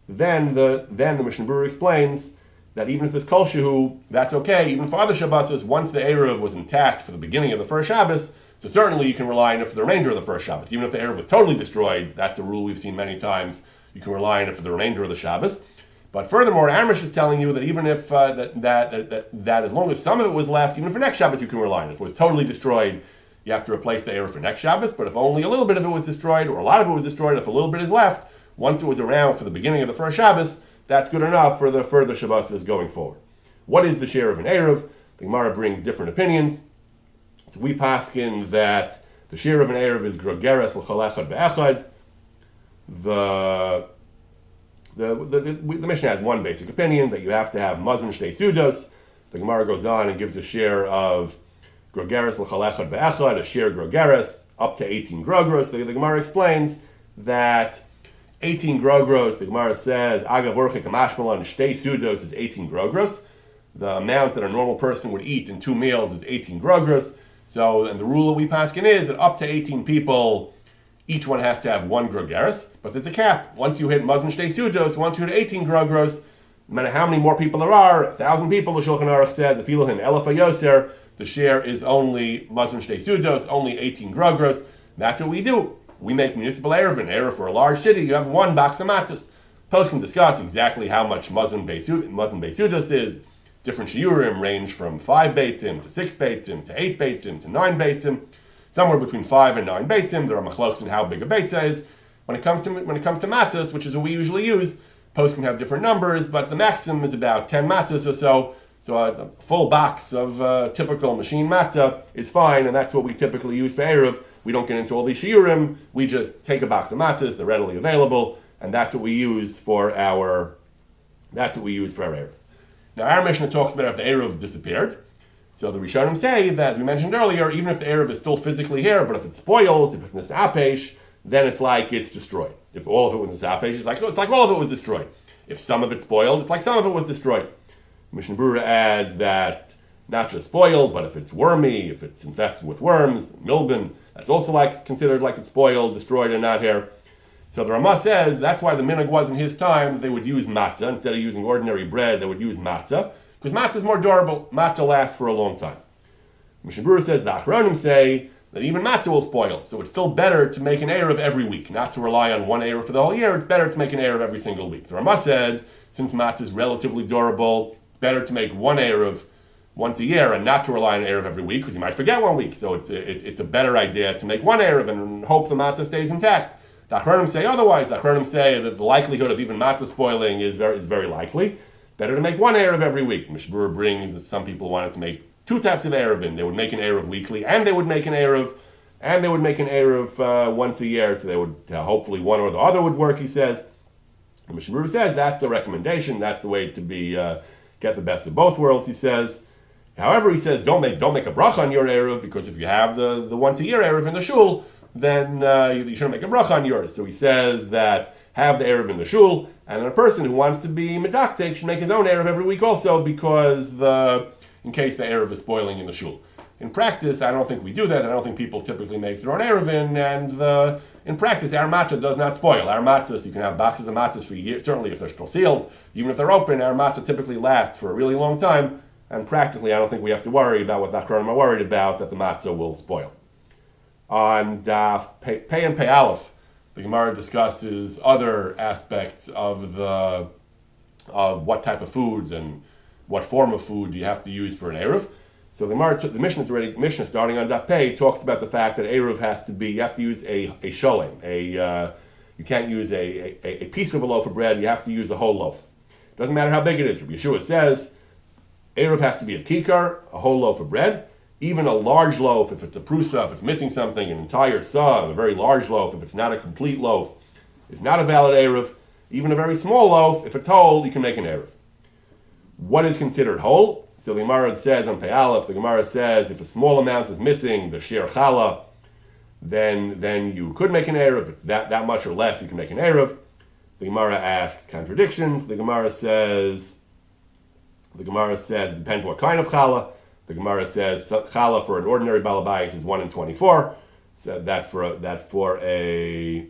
then the Mishnah Berurah explains that even if it's kol shehu, that's okay. Even for other Shabbosos, once the Eruv was intact for the beginning of the first Shabbos, so certainly you can rely on it for the remainder of the first Shabbos. Even if the Eruv was totally destroyed, that's a rule we've seen many times. You can rely on it for the remainder of the Shabbos. But furthermore, Amish is telling you that even if that as long as some of it was left, even for next Shabbos you can rely on it. If it was totally destroyed, you have to replace the Eruv for next Shabbos. But if only a little bit of it was destroyed, or a lot of it was destroyed, if a little bit is left, once it was around for the beginning of the first Shabbos, that's good enough for the further Shabbos going forward. What is the share of an Eruv? The Gemara brings different opinions. So we paskin that the share of an Eruv is grogeres l'chol echad ve'echad. The Mishnah has one basic opinion, that you have to have mazon shtei sudos. The Gemara goes on and gives a share of grogeres l'chol echad ve'echad, a share grogeres, up to 18 grogros. The Gemara explains that 18 grogros, the Gemara says, agav orchik amashmalan, shtei sudos is 18 grogros. The amount that a normal person would eat in 2 meals is 18 grogros. So, and the rule that we paskin is that up to 18 people, each one has to have 1 grogeres, but there's a cap. Once you hit mazon shtei sudos, once you hit 18 grogros, no matter how many more people there are, 1,000 people, the Shulchan Aruch says, if Elohim elef hayoser, the share is only mazon shtei sudos, only 18 grogros. That's what we do. We make municipal Eruvin for a large city. You have 1 box of matzahs. Post can discuss exactly how much mazon beisudos is. Different shiurim range from 5 beitzim to 6 beitzim to 8 beitzim to 9 beitzim. somewhere between 5 and 9 beitzim. There are machlokes in how big a beitza is. When it comes to matzahs, which is what we usually use, posts can have different numbers, but the maximum is about 10 matzahs or so. So a full box of typical machine matzah is fine, and that's what we typically use for Eruv. We don't get into all these shiurim. We just take a box of matzahs; they're readily available, and that's what we use for our Eruv. Now, our Mishnah talks about if the Eruv disappeared. So the Rishonim say that, as we mentioned earlier, even if the Eruv is still physically here, but if it spoils, if it's nisapesh, then it's like it's destroyed. If all of it was nisapesh, it's like all of it was destroyed. If some of it spoiled, it's like some of it was destroyed. Mishnah Berurah adds that not just spoiled, but if it's wormy, if it's infested with worms, milben, that's also considered like it's spoiled, destroyed, and not here. So the Ramah says that's why the minhag was in his time that they would use matzah instead of using ordinary bread. They would use matzah because matzah is more durable. Matzah lasts for a long time. Mishnah Berurah says the Achronim say that even matzah will spoil, so it's still better to make an eruv every week, not to rely on one eruv for the whole year. It's better to make an eruv every single week. The Ramah said since matzah is relatively durable, better to make one eruv once a year and not to rely on an eruv every week because you might forget one week. So it's a better idea to make one eruv and hope the matzah stays intact. The Achronim say otherwise. The Achronim say that the likelihood of even matzah spoiling is very likely. Better to make one eruv every week. Mishnah Berurah brings that some people wanted to make two types of eruvin. They would make an eruv weekly, and they would make an eruv once a year. So they would hopefully one or the other would work. He says. The Mishnah Berurah says that's a recommendation. That's the way to be. Get the best of both worlds, he says. However, he says don't make a bracha on your eruv because if you have the once a year eruv in the shul, then you shouldn't make a bracha on yours. So he says that have the eruv in the shul, and then a person who wants to be medaktek should make his own eruv every week also because in case the eruv is spoiling in the shul. In practice, I don't think we do that. I don't think people typically make their own eruvin, and in practice, our matzah does not spoil. Our matzahs, you can have boxes of matzahs for years, certainly if they're still sealed. Even if they're open, our matzah typically lasts for a really long time, and practically, I don't think we have to worry about what the Achronim are worried about, that the matzah will spoil. On Daf Pei and Pei Aleph, the Gemara discusses other aspects of what type of food and what form of food you have to use for an eruv. So the Mishnah starting on Daf Pei talks about the fact that eruv you have to use a sholem. You can't use a piece of a loaf of bread, you have to use a whole loaf. It doesn't matter how big it is. Rabbi Yeshua says eruv has to be a kikar, a whole loaf of bread. Even a large loaf, if it's a prusa, if it's missing something, an entire sa, a very large loaf, if it's not a complete loaf, is not a valid eruv. Even a very small loaf, if it's whole, you can make an eruv. What is considered whole? So the Gemara says on Pei Aleph, the Gemara says if a small amount is missing, the shir chala, then you could make an eruv. If it's that much or less, you can make an eruv. The Gemara asks contradictions. The Gemara says it depends what kind of chala. The Gemara says chala for an ordinary balabayis is 1 in 24. So that for a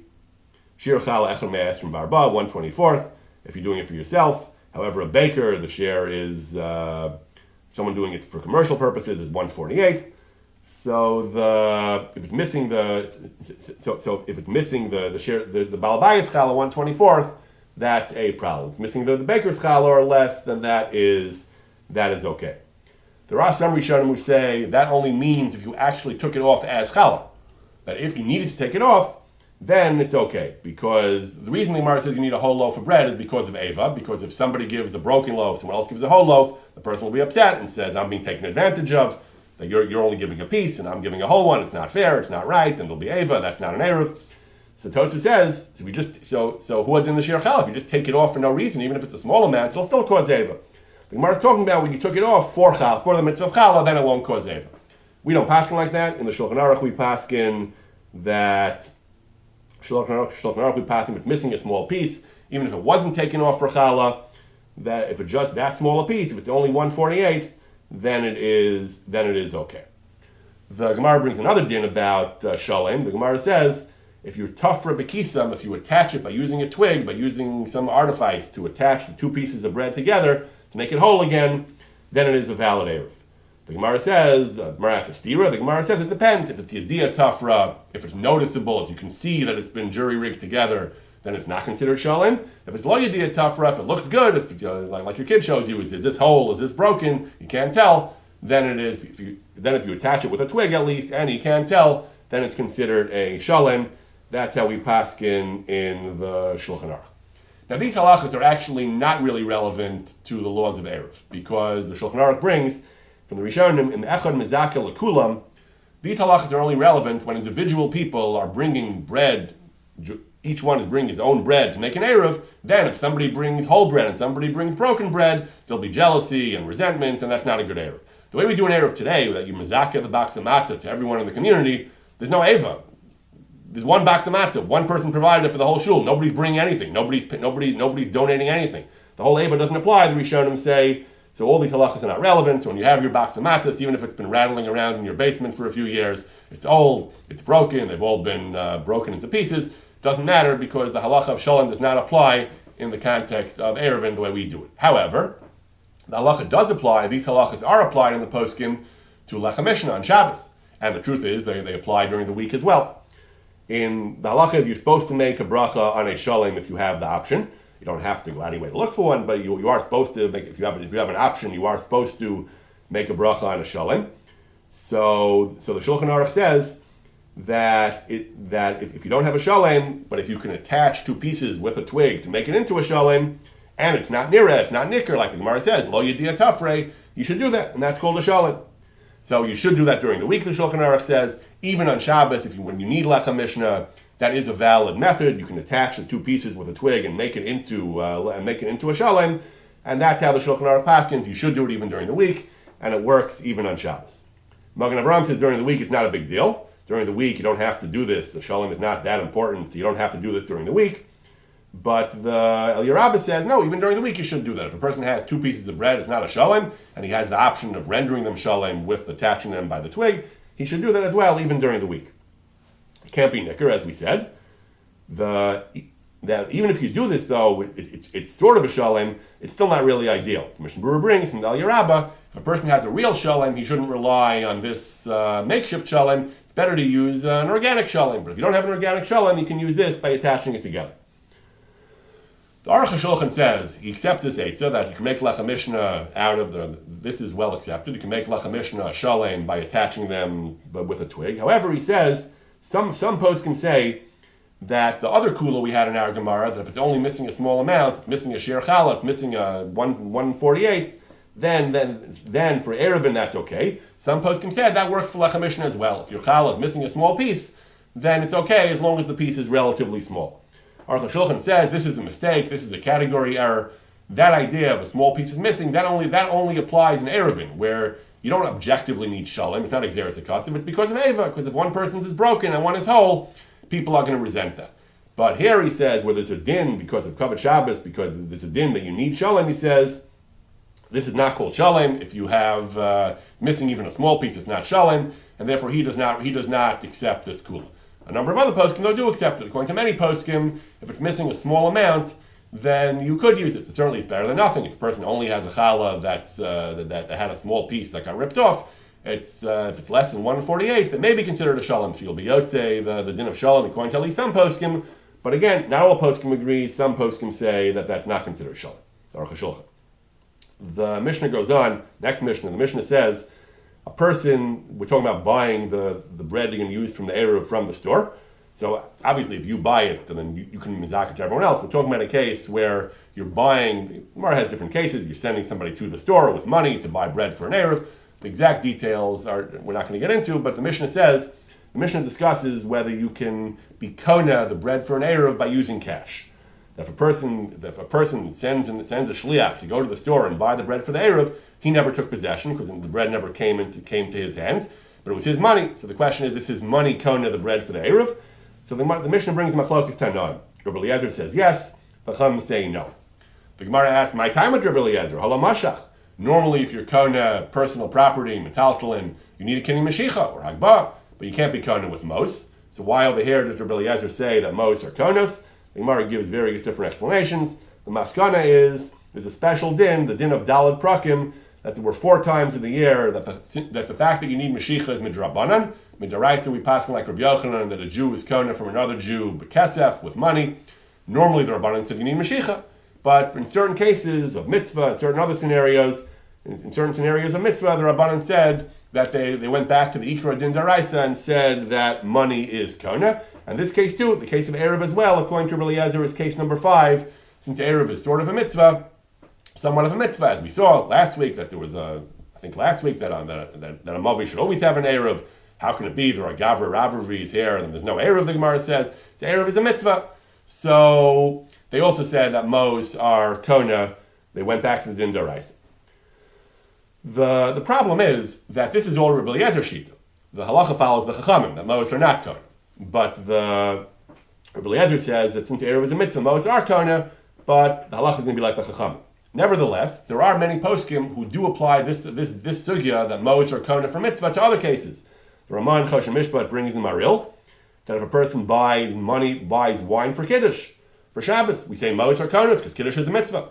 shir chala echad me'es from barba 1/24. If you're doing it for yourself. However, a baker, the share is someone doing it for commercial purposes is 1/48. So if it's missing the share the balabayis chala 1/24, that's a problem. If it's missing the baker's chala or less, then that is okay. There are some Rishonim who say that only means if you actually took it off as challah. But if you needed to take it off, then it's okay. Because the reason the Gemara says you need a whole loaf of bread is because of Eva. Because if somebody gives a broken loaf, someone else gives a whole loaf, the person will be upset and says, I'm being taken advantage of, that you're only giving a piece and I'm giving a whole one. It's not fair, it's not right, and there'll be Eva, that's not an Eruv. So Tosfos says, so who had in the shir challah? If you just take it off for no reason, even if it's a small amount, it'll still cause Eva. The Gemara is talking about when you took it off for the mitzvah of challah, then it won't cause Eva. We don't paskin like that. In the Shulchan Aruch, we paskin that it's missing a small piece, even if it wasn't taken off for challah, that if it's just that small a piece, if it's only 1/48, then it is okay. The Gemara brings another din about sholem. The Gemara says, if you're tough for a bekisam, if you attach it by using a twig, by using some artifice to attach the two pieces of bread together, to make it whole again, then it is a valid eruv. The Gemara says, the Gemara asks a stira, the Gemara says it depends. If it's yediyah tafra, if it's noticeable, if you can see that it's been jury-rigged together, then it's not considered sholem. If it's lo yediyah tafra, if it looks good, if like your kid shows you, is this whole, is this broken, you can't tell, then it is. If you attach it with a twig at least, and you can't tell, then it's considered a shalem. That's how we paskin in the Shulchan Aruch. Now these halachas are actually not really relevant to the laws of Eruv, because the Shulchan Aruch brings from the Rishonim in the Echad Mezakel Lekulam, these halachas are only relevant when individual people are bringing bread, each one is bringing his own bread to make an Eruv. Then if somebody brings whole bread and somebody brings broken bread, there'll be jealousy and resentment, and that's not a good Eruv. The way we do an Eruv today, that you mezakeh the box of matzah to everyone in the community, there's no Eva. There's one box of matzah. One person provided it for the whole shul. Nobody's bringing anything. Nobody's donating anything. The whole Eva doesn't apply. The Rishonim say, so all these halachas are not relevant. So when you have your box of matzahs, even if it's been rattling around in your basement for a few years, it's old, it's broken, they've all been broken into pieces, doesn't matter, because the halacha of shalom does not apply in the context of Eruvin the way we do it. However, the halacha does apply. These halachas are applied in the poskim to Lechem Mishnah on Shabbos. And the truth is, they apply during the week as well. In the halachas, you're supposed to make a bracha on a shalom if you have the option. You don't have to go anyway to look for one, but you are supposed to make. If you have an option, you are supposed to make a bracha on a shalom. So the Shulchan Aruch says that if you don't have a shalom, but if you can attach two pieces with a twig to make it into a shalom, and it's not nireh, it's not nicker, like the Gemara says, lo yediyah tafrei, you should do that, and that's called a shalom. So you should do that during the week, the Shulchan Aruch says. Even on Shabbos, when you need Lechem Mishnah, that is a valid method. You can attach the two pieces with a twig and make it into a shalom, and that's how the Shulchan Aruch paskins. You should do it even during the week, and it works even on Shabbos. Magen Avraham says during the week it's not a big deal. During the week you don't have to do this. The shalom is not that important, so you don't have to do this during the week. But the El Yerabah says, no, even during the week you should do that. If a person has two pieces of bread, it's not a shalom, and he has the option of rendering them shalom with attaching them by the twig, he should do that as well, even during the week. It can't be nicker, as we said. That even if you do this, though, it's sort of a shalom, it's still not really ideal. The Mishnah Berurah brings from the El Yerabah, if a person has a real shalom, he shouldn't rely on this makeshift shalom. It's better to use an organic shalom. But if you don't have an organic shalom, you can use this by attaching it together. The Aruch HaShulchan says, he accepts this eitzah, that you can make Lechem Mishnah out of this is well accepted, you can make Lechem Mishnah shalom by attaching them with a twig. However, he says, some poskim say that the other kula we had in our Gemara, that if it's only missing a small amount, it's missing a shir challah, it's missing a 1/48, then for Eruvin that's okay. Some poskim said that works for Lechem Mishnah as well. If your challah is missing a small piece, then it's okay as long as the piece is relatively small. Aruch HaShulchan says this is a mistake, this is a category error. That idea of a small piece is missing, that only applies in Eruvin, where you don't objectively need shalom. It's not exeris akasim, it's because of Eva, because if one person's is broken and one is whole, people are going to resent that. But here he says, where there's a din because of Kavod Shabbos, because there's a din that you need shalom, he says, this is not called shalom. If you have missing even a small piece, it's not shalom, and therefore he does not accept this kula. A number of other poskim, though, do accept it. According to many poskim, if it's missing a small amount, then you could use it. So certainly it's better than nothing. If a person only has a challah that had a small piece that got ripped off, if it's less than 1/48, it may be considered a shalom. So you'll be yotzei the din of shalom, according to at least some poskim. But again, not all poskim agree. Some poskim say that that's not considered shalom. Aruch HaShulchan. The Mishnah goes on, next Mishnah, the Mishnah says, a person, we're talking about buying the bread you're going to use from the Eruv from the store. So obviously if you buy it, then you can mizak it to everyone else. We're talking about a case where you're buying, Gemara has different cases, you're sending somebody to the store with money to buy bread for an Eruv. The exact details we're not going to get into, but the Mishnah discusses whether you can be kona the bread for an Eruv by using cash. If a person sends a shliach to go to the store and buy the bread for the Eruv, he never took possession because the bread never came to his hands, but it was his money. So the question is his money kona the bread for the Eruv? So the Mishnah brings Machlokes Tanoim. Rabbi Eliezer says yes, the Chacham say no. The Gemara asks, my time with Rabbi Eliezer, halamashach. Normally if you're kona personal property, metaltalin, you need a kini mashicha or hagbah, but you can't be kona with mos. So why over here does Rabbi Eliezer say that mos are konos? The Gemara gives various different explanations. The maskana is, there's a special din, the din of Daled Prakim, that there were 4 times in the year that the fact that you need Mashiach is midrabanan. Midaraisa we pass like Rabbi Yochanan that a Jew is kona from another Jew bekesef with money. Normally the Rabbanan said you need Mashiach, but in certain cases of mitzvah and certain other scenarios, in certain scenarios of mitzvah, the Rabbanan said that they went back to the Ikra Din Daraisa and said that money is kona. And this case too, the case of Eruv as well, according to Rabbi Eliezer, is case number 5, since Eruv is sort of a mitzvah, somewhat of a mitzvah, as we saw last week that there was a Mavi should always have an Eruv. How can it be? There are Gavra Ravri's here, and there's no Eruv, the Gemara says. So Eruv is a mitzvah. So they also said that Mos are Kona. They went back to the Din Daraisa. The problem is that this is all Rabbi Eliezer Shita. The halacha follows the Chachamim, that Mos are not Kona. But the Rabbi Eliezer says that since Eruv is a mitzvah, Mos are Kona, but the halacha is going to be like the Chachamim. Nevertheless, there are many poskim who do apply this sugya that Mos are Kona for mitzvah to other cases. The Ramah Choshen Mishpat brings the Maril that if a person buys wine for Kiddush, for Shabbos, we say Mos are Kona because Kiddush is a mitzvah.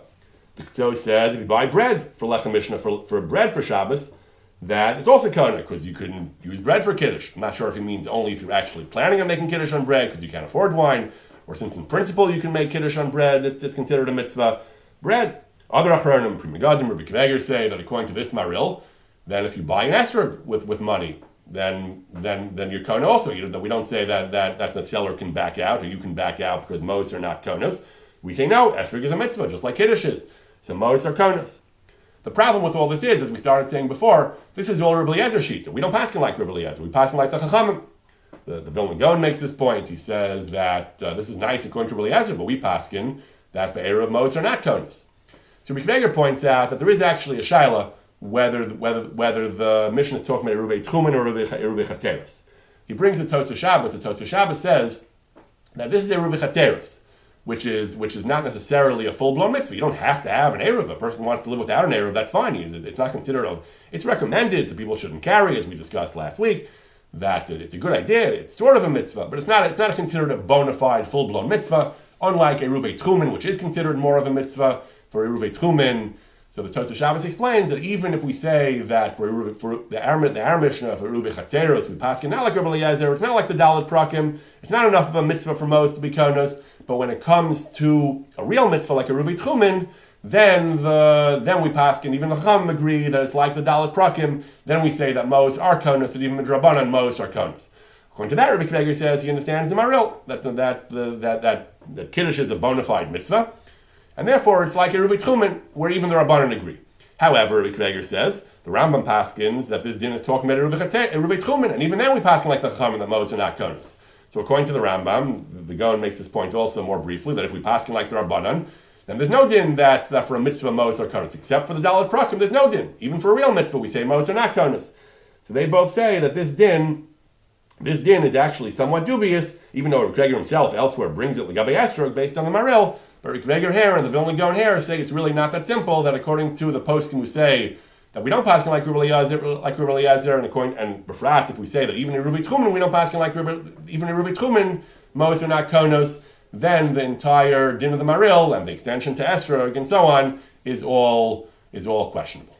The Ketzo says if you buy bread for Lechem Mishnah, for bread for Shabbos, that is also Kona because you couldn't use bread for Kiddush. I'm not sure if he means only if you're actually planning on making Kiddush on bread because you can't afford wine, or since in principle you can make Kiddush on bread, it's considered a mitzvah. Bread. Other Achronim, Pri Megadim, Rabbi Kiveger say that according to this Maril, then if you buy an esrog with money, then you're Kona also. We don't say that the seller can back out or you can back out because Mos are not Konos. We say no, esrog is a mitzvah, just like Kiddush is. So Mos are Konos. The problem with all this is, as we started saying before, this is all Rabbi Eliezer Shita. We don't paskin like Rabbi Eliezer. We paskin like the Chachamim. The Vilna Gaon makes this point. He says that this is nice according to Rabbi Eliezer, but we paskin that for Eruv Mos are not Konos. So Rabbi Kiveger points out that there is actually a shaila whether the Mishnah is talking about Eruvei Tchumen or Eruvei Chatzeros. He brings the Tosfos Shabbos. The Tosfos Shabbos says that this is Eruvei Chatzeros, which is not necessarily a full-blown mitzvah. You don't have to have an Eruv. A person wants to live without an Eruv, that's fine. It's not considered it's recommended, so people shouldn't carry, as we discussed last week, that it's a good idea. It's sort of a mitzvah, but it's not considered a bona fide full-blown mitzvah, unlike Eruvei Tchumen, which is considered more of a mitzvah. For Eruvei Tchumen, so the Tosfos Shabbos explains that even if we say that for the Ar Mishnah, for Eruvei Chatzeros, we paskin not like Rabbi Eliezer, it's not like the Dalet Prakim, it's not enough of a mitzvah for Mos to be Konos, but when it comes to a real mitzvah like Eruvei Tchumen, then we paskin, even the Chacham agree that it's like the Dalet Prakim, then we say that Mos are Konos, that even the Drabanan Mos are Konos. According to that, Rabbi Kiveger says he understands the Maril, that Kiddush is a bona fide mitzvah, and therefore, it's like Eruvei Tchumen, where even the Rabbanan agree. However, Rabbi Kiveger says, the Rambam paskins that this din is talking about Eruvei Tchumen, and even then we paskin like the Chachamim that Mos are not Konos. So according to the Rambam, the Gaon makes this point also more briefly, that if we paskin like the Rabbanan, then there's no din that for a mitzvah Mos are Konos, except for the Dalet Prakim, there's no din. Even for a real mitzvah, we say Mos are not Konos. So they both say that this din is actually somewhat dubious, even though Rabbi Kiveger himself elsewhere brings it l'gabei esrog based on the Maril. But Rabbi Kiveger here and the Vilna Gaon here say it's really not that simple, that according to the poskim who say that we don't paskin like Rabbi Eliezer, and befrat, if we say that even in Eruvei Tchumen we don't paskin like even in Eruvei Tchumen, Mos are not Konos, then the entire din of the Maril and the extension to Esrog and so on is all questionable.